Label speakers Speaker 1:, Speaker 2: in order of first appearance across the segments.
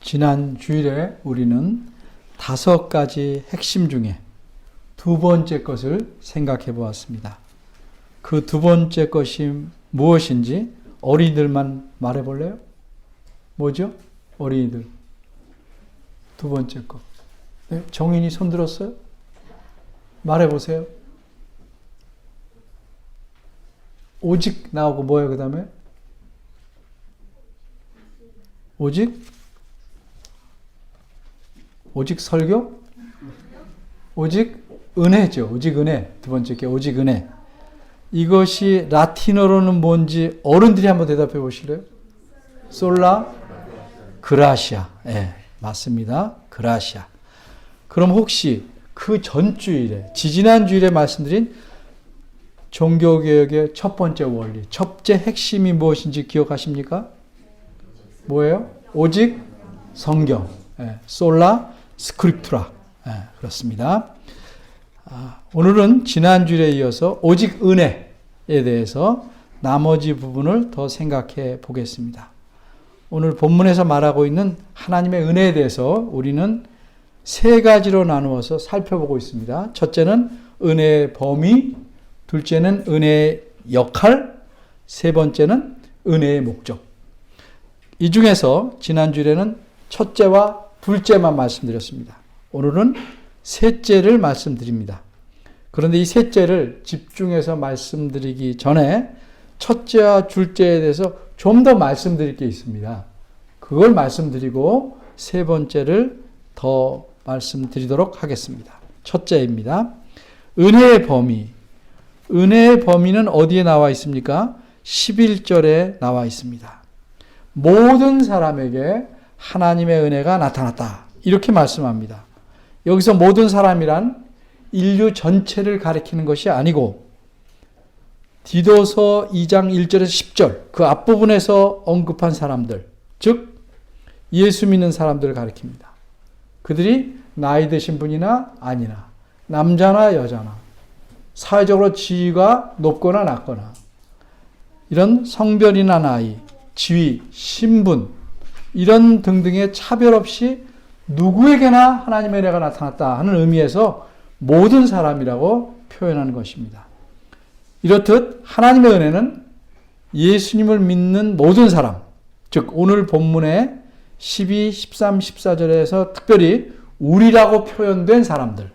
Speaker 1: 지난 주일에 우리는 5가지 핵심 중에 두 번째 것을 생각해 보았습니다. 그 두 번째 것이 무엇인지 어린이들만 말해 볼래요? 뭐죠? 어린이들. 두 번째 것. 네? 정인이 손 들었어요? 말해 보세요. 오직 나오고 뭐예요, 그 다음에? 오직 설교? 오직 은혜죠. 오직 은혜. 두 번째 게 오직 은혜. 이것이 라틴어로는 뭔지 어른들이 한번 대답해 보실래요? 솔라 그라시아. 네, 맞습니다. 그라시아. 그럼 혹시 그 전주일에, 지지난 주일에 말씀드린 종교개혁의 첫 번째 원리, 첫째 핵심이 무엇인지 기억하십니까? 뭐예요? 오직 성경. 네, 솔라 스크립투라. 네, 그렇습니다. 오늘은 지난 주일에 이어서 오직 은혜에 대해서 나머지 부분을 더 생각해 보겠습니다. 오늘 본문에서 말하고 있는 하나님의 은혜에 대해서 우리는 세 가지로 나누어서 살펴보고 있습니다. 첫째는 은혜의 범위, 둘째는 은혜의 역할, 세 번째는 은혜의 목적. 이 중에서 지난 주일에는 첫째와 둘째만 말씀드렸습니다. 오늘은 셋째를 말씀드립니다. 그런데 이 셋째를 집중해서 말씀드리기 전에 첫째와 둘째에 대해서 좀 더 말씀드릴 게 있습니다. 그걸 말씀드리고 세 번째를 더 말씀드리도록 하겠습니다. 첫째입니다. 은혜의 범위. 은혜의 범위는 어디에 나와 있습니까? 11절에 나와 있습니다. 모든 사람에게 하나님의 은혜가 나타났다. 이렇게 말씀합니다. 여기서 모든 사람이란 인류 전체를 가리키는 것이 아니고 디도서 2장 1절에서 10절 그 앞부분에서 언급한 사람들, 즉 예수 믿는 사람들을 가리킵니다. 그들이 나이 드신 분이나 아니나 남자나 여자나 사회적으로 지위가 높거나 낮거나 이런 성별이나 나이, 지위, 신분 이런 등등의 차별 없이 누구에게나 하나님의 은혜가 나타났다 하는 의미에서 모든 사람이라고 표현하는 것입니다. 이렇듯 하나님의 은혜는 예수님을 믿는 모든 사람, 즉 오늘 본문의 12, 13, 14절에서 특별히 우리라고 표현된 사람들,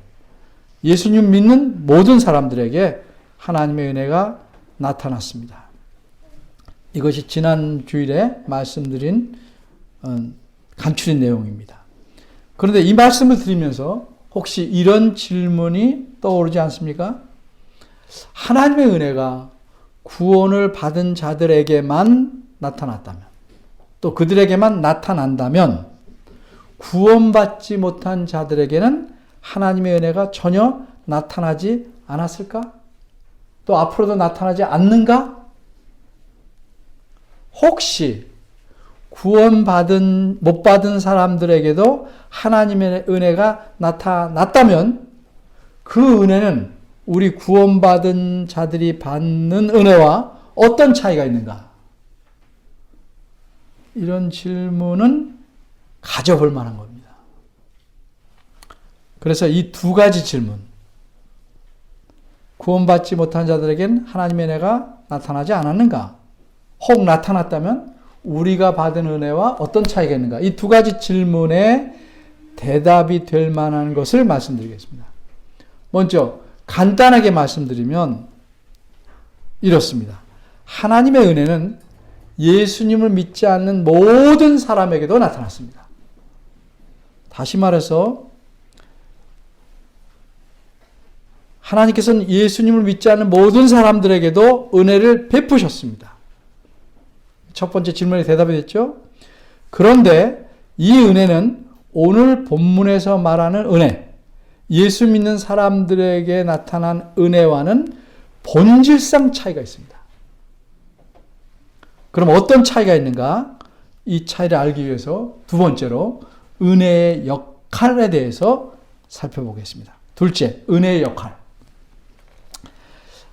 Speaker 1: 예수님 믿는 모든 사람들에게 하나님의 은혜가 나타났습니다. 이것이 지난 주일에 말씀드린 간추린 내용입니다. 그런데 이 말씀을 드리면서 혹시 이런 질문이 떠오르지 않습니까? 하나님의 은혜가 구원을 받은 자들에게만 나타났다면, 또 그들에게만 나타난다면 구원받지 못한 자들에게는 하나님의 은혜가 전혀 나타나지 않았을까? 또 앞으로도 나타나지 않는가? 혹시 못 받은 사람들에게도 하나님의 은혜가 나타났다면 그 은혜는 우리 구원받은 자들이 받는 은혜와 어떤 차이가 있는가? 이런 질문은 가져볼 만한 겁니다. 그래서 이 두 가지 질문, 구원받지 못한 자들에겐 하나님의 은혜가 나타나지 않았는가? 혹 나타났다면 우리가 받은 은혜와 어떤 차이가 있는가? 이 두 가지 질문에 대답이 될 만한 것을 말씀드리겠습니다. 먼저 간단하게 말씀드리면 이렇습니다. 하나님의 은혜는 예수님을 믿지 않는 모든 사람에게도 나타났습니다. 다시 말해서 하나님께서는 예수님을 믿지 않는 모든 사람들에게도 은혜를 베푸셨습니다. 첫 번째 질문에 대답이 됐죠? 그런데 이 은혜는 오늘 본문에서 말하는 은혜, 예수 믿는 사람들에게 나타난 은혜와는 본질상 차이가 있습니다. 그럼 어떤 차이가 있는가? 이 차이를 알기 위해서 두 번째로 은혜의 역할에 대해서 살펴보겠습니다. 둘째, 은혜의 역할.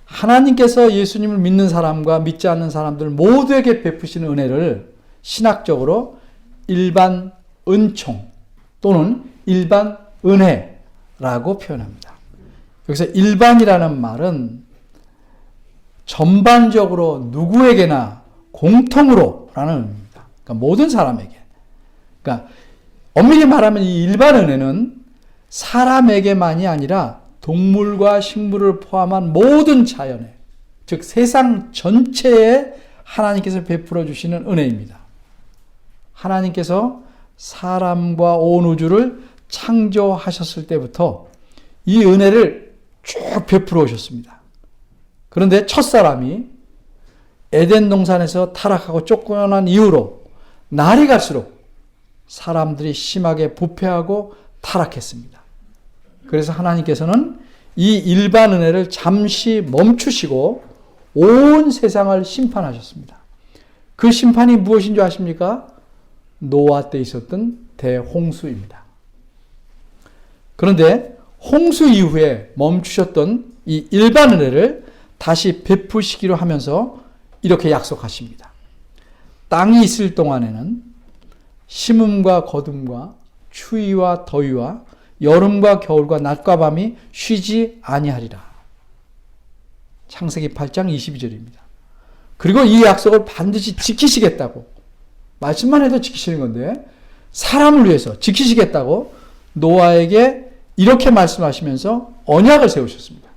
Speaker 1: 하나님께서 예수님을 믿는 사람과 믿지 않는 사람들 모두에게 베푸시는 은혜를 신학적으로 일반 은총 또는 일반 은혜라고 표현합니다. 여기서 일반이라는 말은 전반적으로 누구에게나 공통으로라는 의미입니다. 그러니까 모든 사람에게. 그러니까 엄밀히 말하면 이 일반 은혜는 사람에게만이 아니라 동물과 식물을 포함한 모든 자연에, 즉 세상 전체에 하나님께서 베풀어 주시는 은혜입니다. 하나님께서 사람과 온 우주를 창조하셨을 때부터 이 은혜를 쭉 베풀어 오셨습니다. 그런데 첫사람이 에덴 동산에서 타락하고 쫓겨난 이후로 날이 갈수록 사람들이 심하게 부패하고 타락했습니다. 그래서 하나님께서는 이 일반 은혜를 잠시 멈추시고 온 세상을 심판하셨습니다. 그 심판이 무엇인 줄 아십니까? 노아 때 있었던 대홍수입니다. 그런데 홍수 이후에 멈추셨던 이 일반 은혜를 다시 베푸시기로 하면서 이렇게 약속하십니다. 땅이 있을 동안에는 심음과 거둠과 추위와 더위와 여름과 겨울과 낮과 밤이 쉬지 아니하리라. 창세기 8장 22절입니다. 그리고 이 약속을 반드시 지키시겠다고, 말씀만 해도 지키시는 건데 사람을 위해서 지키시겠다고 노아에게 이렇게 말씀하시면서 언약을 세우셨습니다.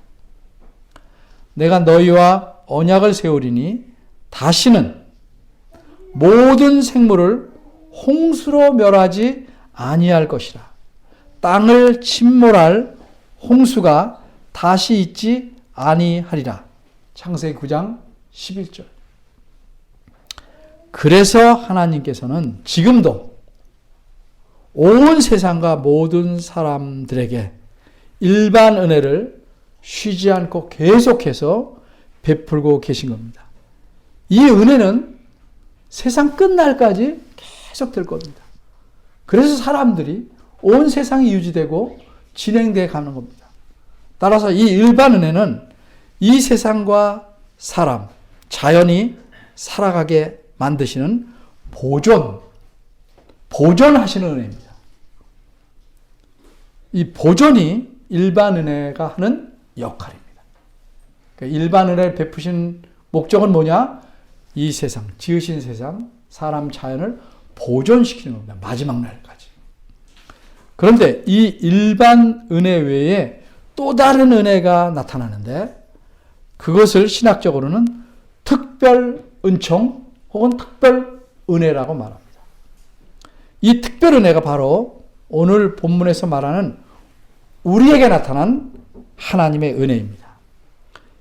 Speaker 1: 내가 너희와 언약을 세우리니 다시는 모든 생물을 홍수로 멸하지 아니할 것이라. 땅을 침몰할 홍수가 다시 있지 아니하리라. 창세기 9장 11절. 그래서 하나님께서는 지금도 온 세상과 모든 사람들에게 일반 은혜를 쉬지 않고 계속해서 베풀고 계신 겁니다. 이 은혜는 세상 끝날까지 계속 될 겁니다. 그래서 사람들이 온 세상이 유지되고 진행되어 가는 겁니다. 따라서 이 일반 은혜는 이 세상과 사람, 자연이 살아가게 만드시는 보존하시는 은혜입니다. 이 보존이 일반 은혜가 하는 역할입니다. 그러니까 일반 은혜를 베푸신 목적은 뭐냐? 이 세상, 지으신 세상, 사람, 자연을 보존시키는 겁니다. 마지막 날까지. 그런데 이 일반 은혜 외에 또 다른 은혜가 나타나는데 그것을 신학적으로는 특별 은총 혹은 특별 은혜라고 말합니다. 이 특별 은혜가 바로 오늘 본문에서 말하는 우리에게 나타난 하나님의 은혜입니다.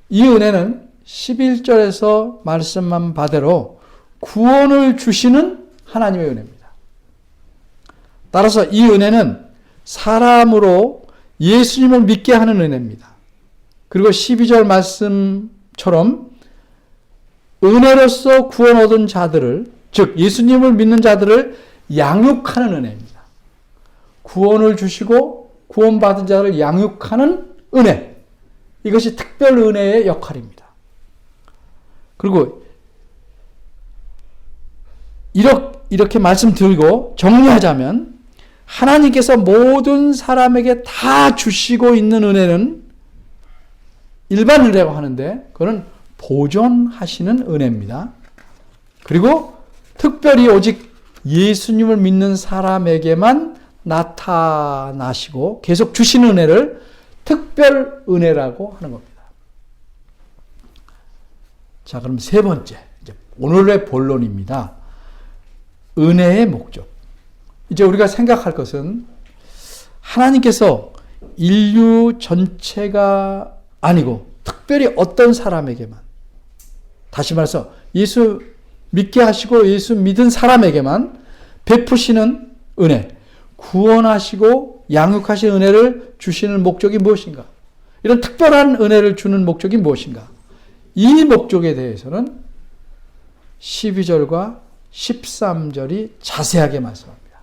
Speaker 1: 이 은혜는 11절에서 말씀한 바대로 구원을 주시는 하나님의 은혜입니다. 따라서 이 은혜는 사람으로 예수님을 믿게 하는 은혜입니다. 그리고 12절 말씀처럼 은혜로서 구원 얻은 자들을, 즉 예수님을 믿는 자들을 양육하는 은혜입니다. 구원을 주시고 구원받은 자를 양육하는 은혜. 이것이 특별 은혜의 역할입니다. 그리고 이렇게 말씀드리고 정리하자면 하나님께서 모든 사람에게 다 주시고 있는 은혜는 일반 은혜라고 하는데 그건 보존하시는 은혜입니다. 그리고 특별히 오직 예수님을 믿는 사람에게만 나타나시고 계속 주시는 은혜를 특별 은혜라고 하는 겁니다. 자, 그럼 세 번째, 이제 오늘의 본론입니다. 은혜의 목적. 이제 우리가 생각할 것은 하나님께서 인류 전체가 아니고 특별히 어떤 사람에게만, 다시 말해서 예수 믿게 하시고 예수 믿은 사람에게만 베푸시는 은혜, 구원하시고 양육하신 은혜를 주시는 목적이 무엇인가? 이런 특별한 은혜를 주는 목적이 무엇인가? 이 목적에 대해서는 12절과 13절이 자세하게 말씀합니다.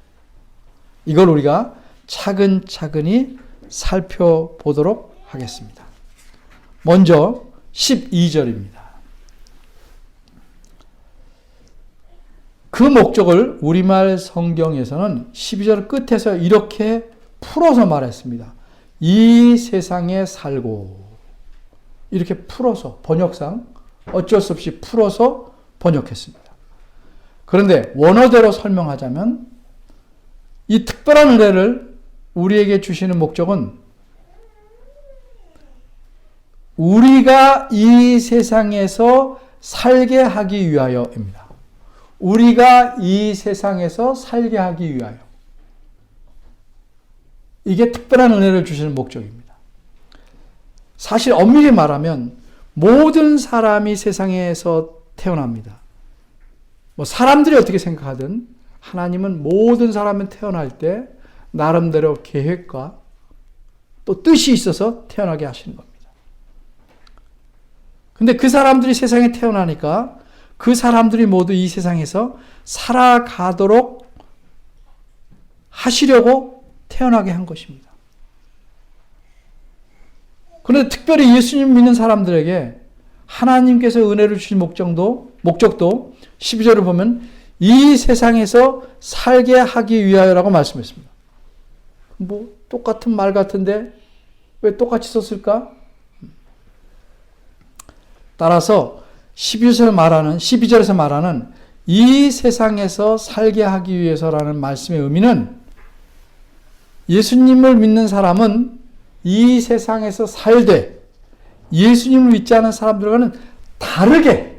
Speaker 1: 이걸 우리가 차근차근히 살펴보도록 하겠습니다. 먼저 12절입니다. 그 목적을 우리말 성경에서는 12절 끝에서 이렇게 풀어서 말했습니다. 이 세상에 살고. 이렇게 풀어서 번역상 어쩔 수 없이 풀어서 번역했습니다. 그런데 원어대로 설명하자면 이 특별한 은혜를 우리에게 주시는 목적은 우리가 이 세상에서 살게 하기 위하여입니다. 우리가 이 세상에서 살게 하기 위하여. 이게 특별한 은혜를 주시는 목적입니다. 사실 엄밀히 말하면 모든 사람이 세상에서 태어납니다. 사람들이 어떻게 생각하든 하나님은 모든 사람이 태어날 때 나름대로 계획과 또 뜻이 있어서 태어나게 하시는 겁니다. 근데 그 사람들이 세상에 태어나니까 그 사람들이 모두 이 세상에서 살아가도록 하시려고 태어나게 한 것입니다. 그런데 특별히 예수님 믿는 사람들에게 하나님께서 은혜를 주신 목적도 12절을 보면 이 세상에서 살게 하기 위하여라고 말씀했습니다. 똑같은 말 같은데 왜 똑같이 썼을까? 따라서 12절에서 말하는 이 세상에서 살게 하기 위해서라는 말씀의 의미는 예수님을 믿는 사람은 이 세상에서 살되 예수님을 믿지 않은 사람들과는 다르게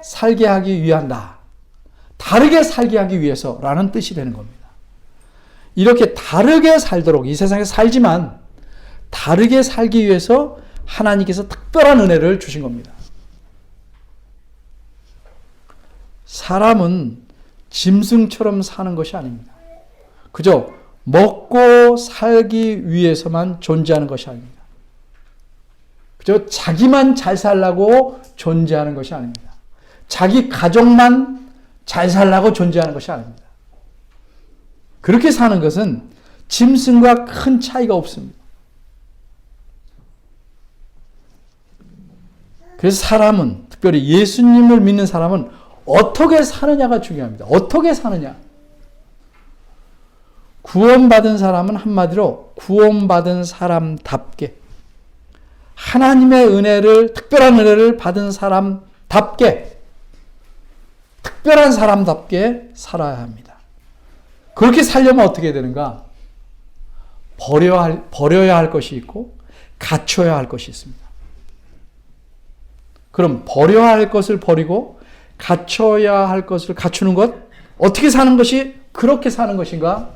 Speaker 1: 살게 하기 위한다. 다르게 살게 하기 위해서라는 뜻이 되는 겁니다. 이렇게 다르게 살도록 이 세상에 살지만 다르게 살기 위해서 하나님께서 특별한 은혜를 주신 겁니다. 사람은 짐승처럼 사는 것이 아닙니다. 그저 먹고 살기 위해서만 존재하는 것이 아닙니다. 그저 자기만 잘 살라고 존재하는 것이 아닙니다. 자기 가족만 잘 살라고 존재하는 것이 아닙니다. 그렇게 사는 것은 짐승과 큰 차이가 없습니다. 그래서 사람은, 특별히 예수님을 믿는 사람은 어떻게 사느냐가 중요합니다. 어떻게 사느냐. 구원받은 사람은 한마디로 구원받은 사람답게, 하나님의 은혜를, 특별한 은혜를 받은 사람답게, 특별한 사람답게 살아야 합니다. 그렇게 살려면 어떻게 되는가? 버려야 할 것이 있고 갖춰야 할 것이 있습니다. 그럼 버려야 할 것을 버리고 갖춰야 할 것을 갖추는 것, 어떻게 사는 것이 그렇게 사는 것인가?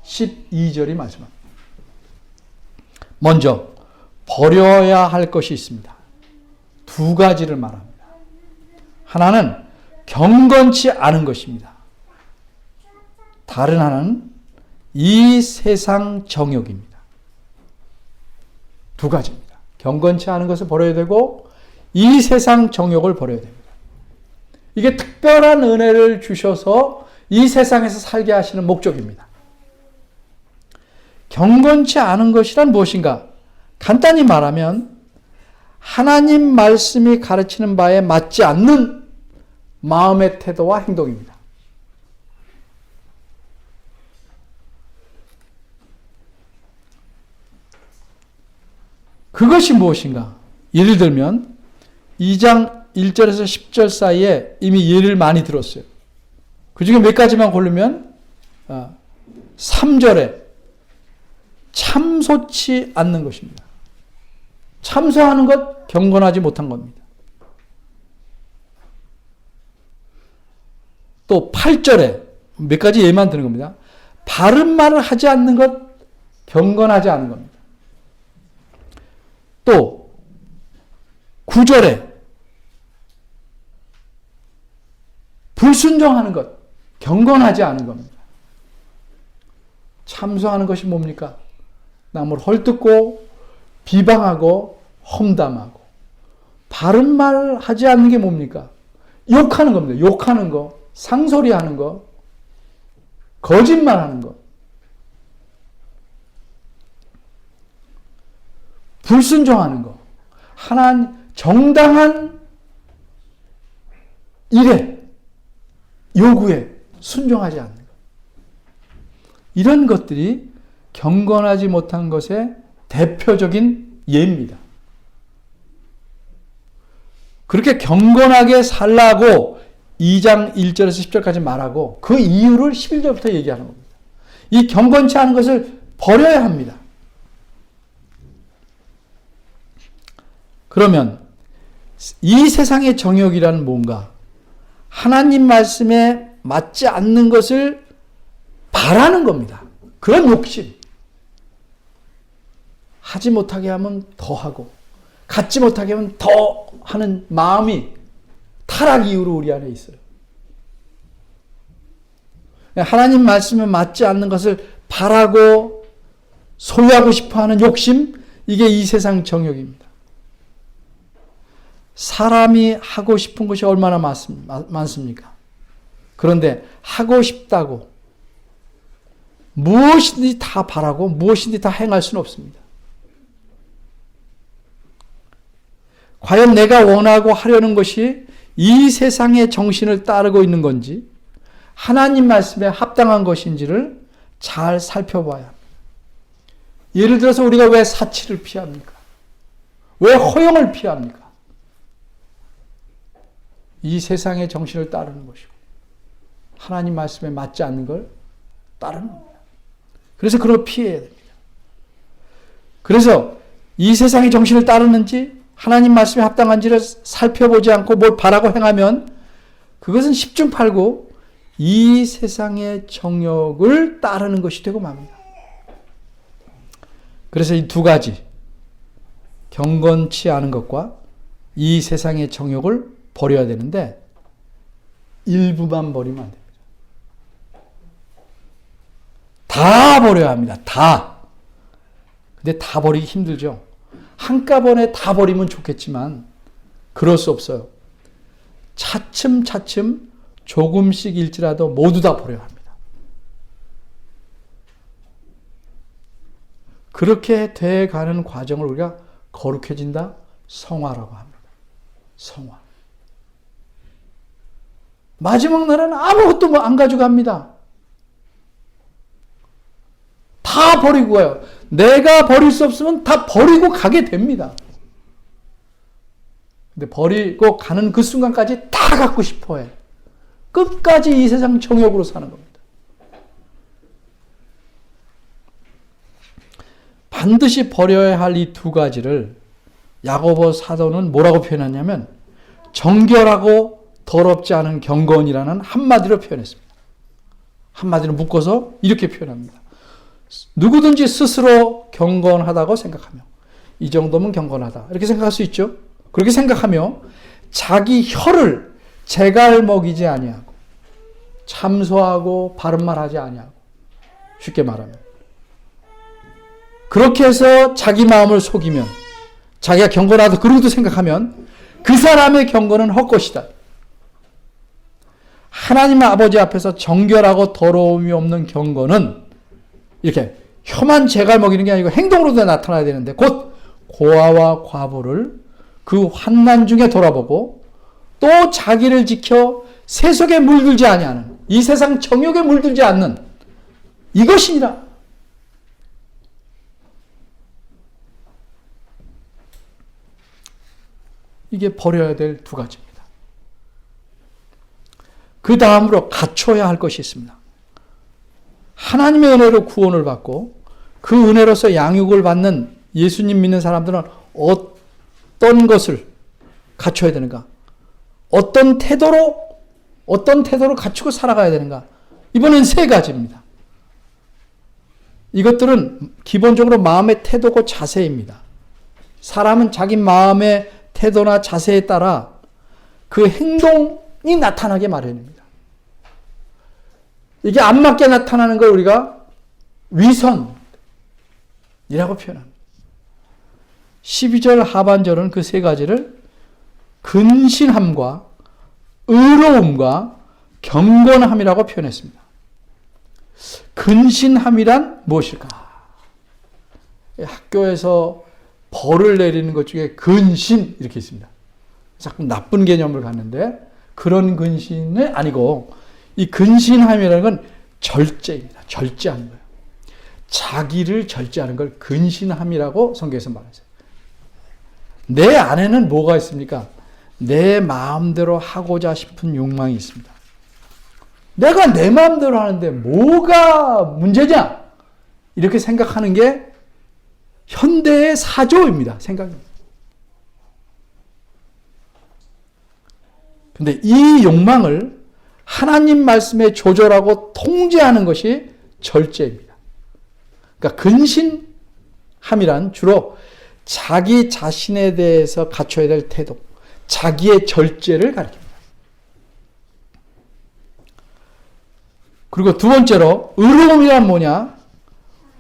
Speaker 1: 12절이 말씀합니다. 먼저 버려야 할 것이 있습니다. 두 가지를 말합니다. 하나는 경건치 않은 것입니다. 다른 하나는 이 세상 정욕입니다. 두 가지입니다. 경건치 않은 것을 버려야 되고 이 세상 정욕을 버려야 됩니다. 이게 특별한 은혜를 주셔서 이 세상에서 살게 하시는 목적입니다. 경건치 않은 것이란 무엇인가? 간단히 말하면 하나님 말씀이 가르치는 바에 맞지 않는 마음의 태도와 행동입니다. 그것이 무엇인가? 예를 들면 2장 1절에서 10절 사이에 이미 예를 많이 들었어요. 그 중에 몇 가지만 고르면 3절에 참소치 않는 것입니다. 참소하는 것, 경건하지 못한 겁니다. 또 8절에 몇 가지 예만 드는 겁니다. 바른 말을 하지 않는 것, 경건하지 않은 겁니다. 또 9절에 불순종하는 것, 경건하지 않은 겁니다. 참소하는 것이 뭡니까? 남을 헐뜯고 비방하고 험담하고, 바른 말 하지 않는 게 뭡니까? 욕하는 겁니다. 욕하는 거, 상소리하는 거, 거짓말하는 거, 불순종하는 거, 하나님 정당한 일에, 요구에 순종하지 않는 것. 이런 것들이 경건하지 못한 것의 대표적인 예입니다. 그렇게 경건하게 살라고 2장 1절에서 10절까지 말하고 그 이유를 11절부터 얘기하는 겁니다. 이 경건치 않은 것을 버려야 합니다. 그러면 이 세상의 정욕이란 뭔가? 하나님 말씀에 맞지 않는 것을 바라는 겁니다. 그런 욕심. 하지 못하게 하면 더 하고, 갖지 못하게 하면 더 하는 마음이 타락 이후로 우리 안에 있어요. 하나님 말씀에 맞지 않는 것을 바라고 소유하고 싶어 하는 욕심, 이게 이 세상 정욕입니다. 사람이 하고 싶은 것이 얼마나 많습니까? 그런데 하고 싶다고 무엇이든지 다 바라고 무엇이든지 다 행할 수는 없습니다. 과연 내가 원하고 하려는 것이 이 세상의 정신을 따르고 있는 건지 하나님 말씀에 합당한 것인지를 잘 살펴봐야 합니다. 예를 들어서 우리가 왜 사치를 피합니까? 왜 허영을 피합니까? 이 세상의 정신을 따르는 것이고 하나님 말씀에 맞지 않는 걸 따르는 겁니다. 그래서 그런 걸 피해야 됩니다. 그래서 이 세상의 정신을 따르는지 하나님 말씀에 합당한지를 살펴보지 않고 뭘 바라고 행하면 그것은 십중팔구 이 세상의 정욕을 따르는 것이 되고 맙니다. 그래서 이 두 가지, 경건치 않은 것과 이 세상의 정욕을 버려야 되는데 일부만 버리면 안 됩니다. 다 버려야 합니다. 다. 근데 다 버리기 힘들죠. 한꺼번에 다 버리면 좋겠지만 그럴 수 없어요. 차츰차츰 조금씩일지라도 모두 다 버려야 합니다. 그렇게 돼가는 과정을 우리가 거룩해진다? 성화라고 합니다. 성화. 마지막 날은 아무것도 안 가져갑니다. 다 버리고 가요. 내가 버릴 수 없으면 다 버리고 가게 됩니다. 근데 버리고 가는 그 순간까지 다 갖고 싶어 해. 끝까지 이 세상 정욕으로 사는 겁니다. 반드시 버려야 할 이 두 가지를 야고보 사도는 뭐라고 표현하냐면 정결하고 더럽지 않은 경건이라는 한마디로 표현했습니다. 한마디로 묶어서 이렇게 표현합니다. 누구든지 스스로 경건하다고 생각하며 이 정도면 경건하다 이렇게 생각할 수 있죠. 그렇게 생각하며 자기 혀를 재갈 먹이지 아니하고 참소하고 바른 말 하지 아니하고 쉽게 말하면 그렇게 해서 자기 마음을 속이면 자기가 경건하다 그러고도 생각하면 그 사람의 경건은 헛것이다. 하나님 아버지 앞에서 정결하고 더러움이 없는 경건은 이렇게 혀만 재갈 먹이는 게 아니고 행동으로도 나타나야 되는데 곧 고아와 과부를 그 환난 중에 돌아보고 또 자기를 지켜 세속에 물들지 아니하는 이 세상 정욕에 물들지 않는 이것이니라. 이게 버려야 될 두 가지입니다. 그 다음으로 갖춰야 할 것이 있습니다. 하나님의 은혜로 구원을 받고 그 은혜로서 양육을 받는 예수님 믿는 사람들은 어떤 것을 갖춰야 되는가? 어떤 태도로 갖추고 살아가야 되는가? 이번엔 세 가지입니다. 이것들은 기본적으로 마음의 태도고 자세입니다. 사람은 자기 마음의 태도나 자세에 따라 그 행동이 나타나게 마련입니다. 이게 안 맞게 나타나는 걸 우리가 위선이라고 표현합니다. 12절 하반절은 그 세 가지를 근신함과 의로움과 경건함이라고 표현했습니다. 근신함이란 무엇일까? 학교에서 벌을 내리는 것 중에 근신 이렇게 있습니다. 자꾸 나쁜 개념을 갖는데 그런 근신은 아니고 이 근신함이라는 건 절제입니다. 절제하는 거예요. 자기를 절제하는 걸 근신함이라고 성경에서 말하죠. 내 안에는 뭐가 있습니까? 내 마음대로 하고자 싶은 욕망이 있습니다. 내가 내 마음대로 하는데 뭐가 문제냐? 이렇게 생각하는 게 현대의 사조입니다. 생각입니다. 근데 이 욕망을 하나님 말씀에 조절하고 통제하는 것이 절제입니다. 그러니까 근신함이란 주로 자기 자신에 대해서 갖춰야 될 태도, 자기의 절제를 가리킵니다. 그리고 두 번째로 의로움이란 뭐냐?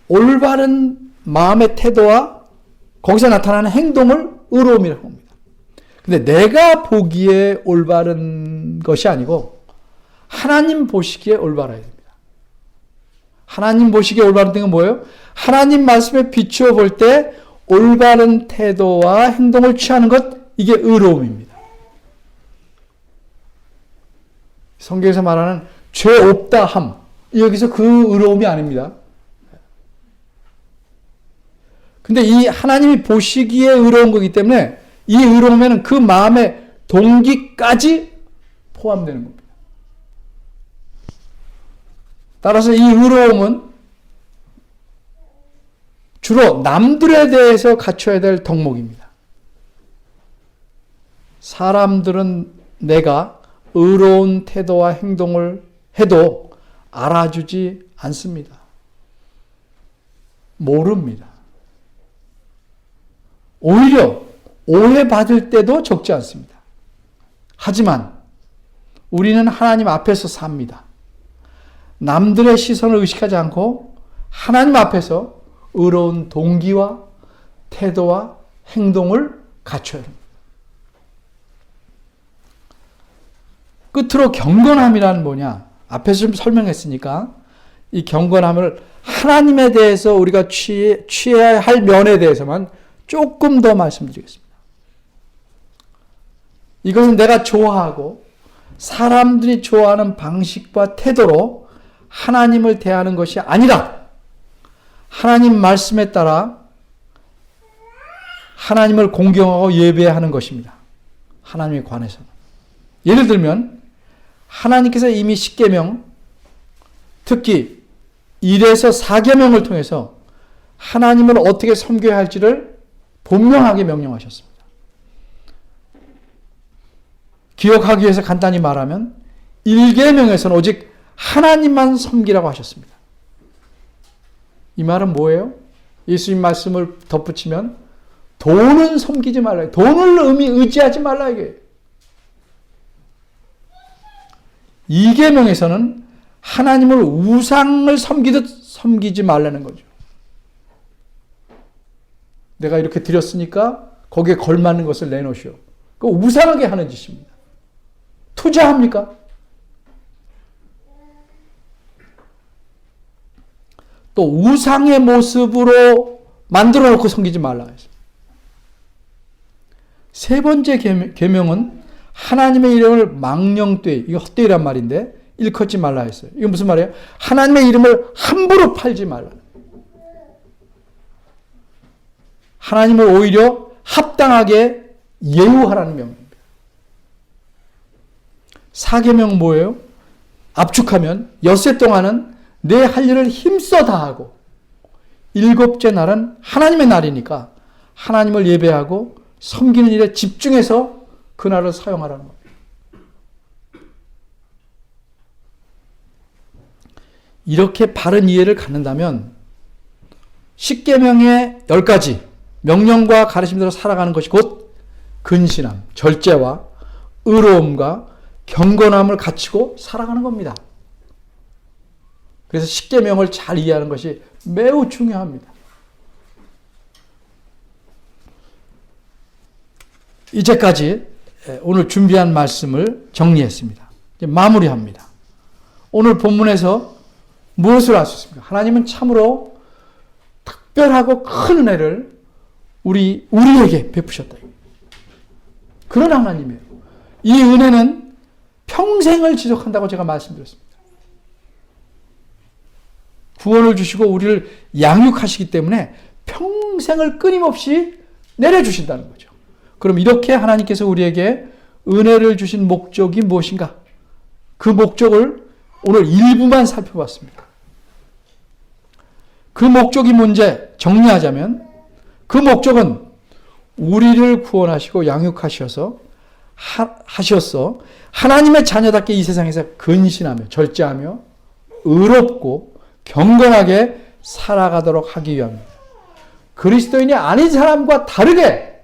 Speaker 1: 올바른 마음의 태도와 거기서 나타나는 행동을 의로움이라고 합니다. 근데 내가 보기에 올바른 것이 아니고 하나님 보시기에 올바라야 됩니다. 하나님 보시기에 올바른 건 뭐예요? 하나님 말씀에 비추어 볼 때 올바른 태도와 행동을 취하는 것, 이게 의로움입니다. 성경에서 말하는 죄 없다 함, 여기서 그 의로움이 아닙니다. 근데 이 하나님이 보시기에 의로운 거기 때문에 이 의로움에는 그 마음의 동기까지 포함되는 겁니다. 따라서 이 의로움은 주로 남들에 대해서 갖춰야 될 덕목입니다. 사람들은 내가 의로운 태도와 행동을 해도 알아주지 않습니다. 모릅니다. 오히려 오해받을 때도 적지 않습니다. 하지만 우리는 하나님 앞에서 삽니다. 남들의 시선을 의식하지 않고 하나님 앞에서 의로운 동기와 태도와 행동을 갖춰야 합니다. 끝으로 경건함이란 뭐냐? 앞에서 좀 설명했으니까 이 경건함을 하나님에 대해서 우리가 취해야 할 면에 대해서만 조금 더 말씀드리겠습니다. 이것은 내가 좋아하고 사람들이 좋아하는 방식과 태도로 하나님을 대하는 것이 아니라 하나님 말씀에 따라 하나님을 공경하고 예배하는 것입니다. 하나님에 관해서는. 예를 들면 하나님께서 이미 10계명, 특히 1에서 4계명을 통해서 하나님을 어떻게 섬겨야 할지를 분명하게 명령하셨습니다. 기억하기 위해서 간단히 말하면 1계명에서는 오직 하나님만 섬기라고 하셨습니다. 이 말은 뭐예요? 예수님 말씀을 덧붙이면 돈은 섬기지 말라. 돈을 의지하지 말라 이게. 2계명에서는 하나님을 우상을 섬기듯 섬기지 말라는 거죠. 내가 이렇게 드렸으니까 거기에 걸맞는 것을 내놓으시오. 그 우상하게 하는 짓입니다. 투자합니까? 또 우상의 모습으로 만들어 놓고 섬기지 말라 했습니다. 세 번째 계명은 하나님의 이름을 망령되이, 이거 헛되이란 말인데 일컫지 말라 했어요. 이거 무슨 말이에요? 하나님의 이름을 함부로 팔지 말라. 하나님을 오히려 합당하게 예우하라는 명입니다. 4계명 뭐예요? 압축하면 엿새 동안은 내 할 일을 힘써 다하고 7째 날은 하나님의 날이니까 하나님을 예배하고 섬기는 일에 집중해서 그날을 사용하라는 겁니다. 이렇게 바른 이해를 갖는다면 10계명의 10가지 명령과 가르침대로 살아가는 것이 곧 근신함, 절제와 의로움과 경건함을 갖추고 살아가는 겁니다. 그래서 10계명을 잘 이해하는 것이 매우 중요합니다. 이제까지 오늘 준비한 말씀을 정리했습니다. 이제 마무리합니다. 오늘 본문에서 무엇을 알 수 있습니까? 하나님은 참으로 특별하고 큰 은혜를 우리에게 베푸셨다. 그런 하나님이에요. 이 은혜는 평생을 지속한다고 제가 말씀드렸습니다. 구원을 주시고 우리를 양육하시기 때문에 평생을 끊임없이 내려주신다는 거죠. 그럼 이렇게 하나님께서 우리에게 은혜를 주신 목적이 무엇인가? 그 목적을 오늘 일부만 살펴봤습니다. 그 목적이 뭔지 정리하자면 그 목적은 우리를 구원하시고 양육하셔서 하나님의 자녀답게 이 세상에서 근신하며 절제하며 의롭고 경건하게 살아가도록 하기 위함입니다. 그리스도인이 아닌 사람과 다르게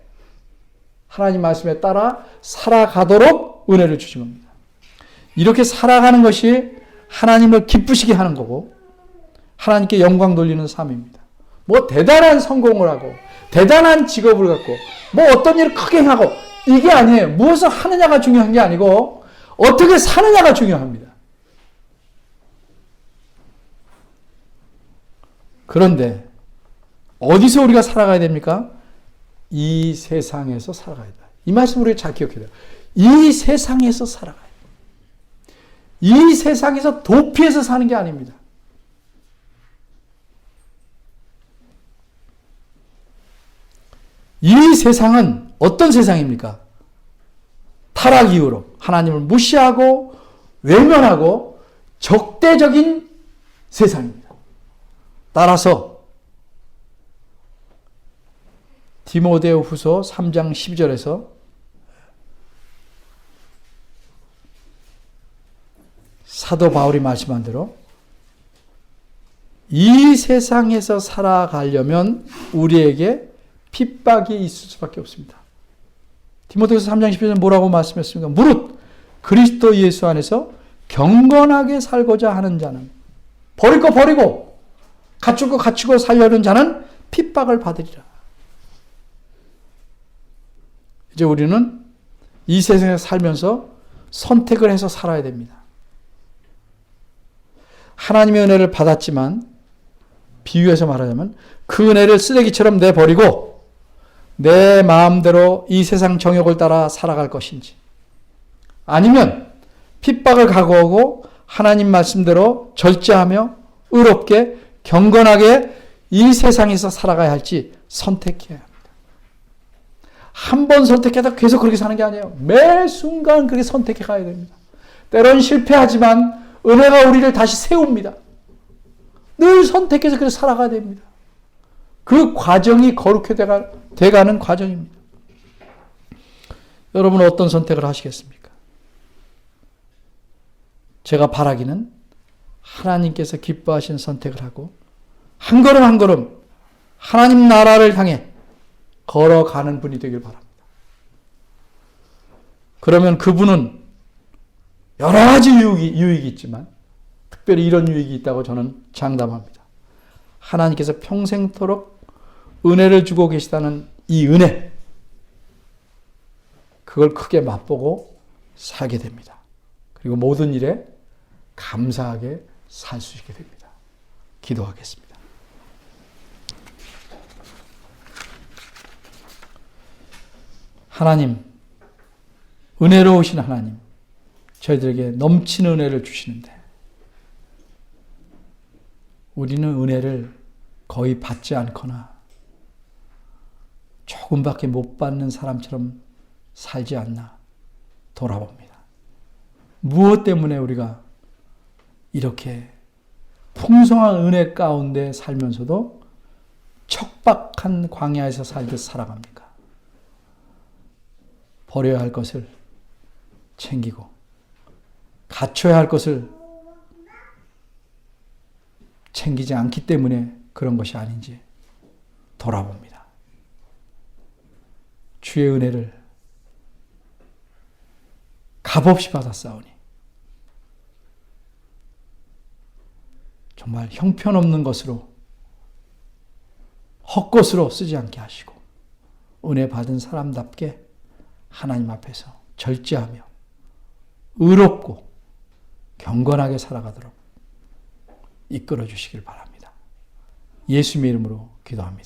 Speaker 1: 하나님 말씀에 따라 살아가도록 은혜를 주신 겁니다. 이렇게 살아가는 것이 하나님을 기쁘시게 하는 거고 하나님께 영광 돌리는 삶입니다. 뭐 대단한 성공을 하고 대단한 직업을 갖고 뭐 어떤 일을 크게 하고 이게 아니에요. 무엇을 하느냐가 중요한 게 아니고 어떻게 사느냐가 중요합니다. 그런데 어디서 우리가 살아가야 됩니까? 이 세상에서 살아가야 된다. 이 말씀 우리가 잘 기억해야 돼요. 이 세상에서 살아가야 돼요. 이 세상에서 도피해서 사는 게 아닙니다. 이 세상은 어떤 세상입니까? 타락 이후로 하나님을 무시하고 외면하고 적대적인 세상입니다. 따라서 디모데후 후서 3장 12절에서 사도 바울이 말씀한 대로 이 세상에서 살아가려면 우리에게 핍박이 있을 수밖에 없습니다. 디모데후서 3장 12절에 뭐라고 말씀했습니까? 무릇 그리스도 예수 안에서 경건하게 살고자 하는 자는 버릴 거 버리고 갖출 거 갖추고 살려는 자는 핍박을 받으리라. 이제 우리는 이 세상에 살면서 선택을 해서 살아야 됩니다. 하나님의 은혜를 받았지만 비유해서 말하자면 그 은혜를 쓰레기처럼 내버리고 내 마음대로 이 세상 정욕을 따라 살아갈 것인지 아니면 핍박을 각오하고 하나님 말씀대로 절제하며 의롭게 경건하게 이 세상에서 살아가야 할지 선택해야 합니다. 한 번 선택해서 계속 그렇게 사는 게 아니에요. 매 순간 그렇게 선택해 가야 됩니다. 때론 실패하지만 은혜가 우리를 다시 세웁니다. 늘 선택해서 그렇게 살아가야 됩니다. 그 과정이 거룩해 돼가는 과정입니다. 여러분은 어떤 선택을 하시겠습니까? 제가 바라기는 하나님께서 기뻐하시는 선택을 하고 한 걸음 한 걸음 하나님 나라를 향해 걸어가는 분이 되길 바랍니다. 그러면 그분은 여러 가지 유익이 있지만 특별히 이런 유익이 있다고 저는 장담합니다. 하나님께서 평생토록 은혜를 주고 계시다는 이 은혜, 그걸 크게 맛보고 살게 됩니다. 그리고 모든 일에 감사하게 살 수 있게 됩니다. 기도하겠습니다. 하나님, 은혜로우신 하나님, 저희들에게 넘치는 은혜를 주시는데 우리는 은혜를 거의 받지 않거나 조금밖에 못 받는 사람처럼 살지 않나 돌아봅니다. 무엇 때문에 우리가 이렇게 풍성한 은혜 가운데 살면서도 척박한 광야에서 살듯 살아갑니까? 버려야 할 것을 챙기고 갖춰야 할 것을 챙기지 않기 때문에 그런 것이 아닌지 돌아봅니다. 주의 은혜를 값없이 받았사오니 정말 형편없는 것으로 헛것으로 쓰지 않게 하시고 은혜 받은 사람답게 하나님 앞에서 절제하며 의롭고 경건하게 살아가도록 이끌어 주시길 바랍니다. 예수님의 이름으로 기도합니다.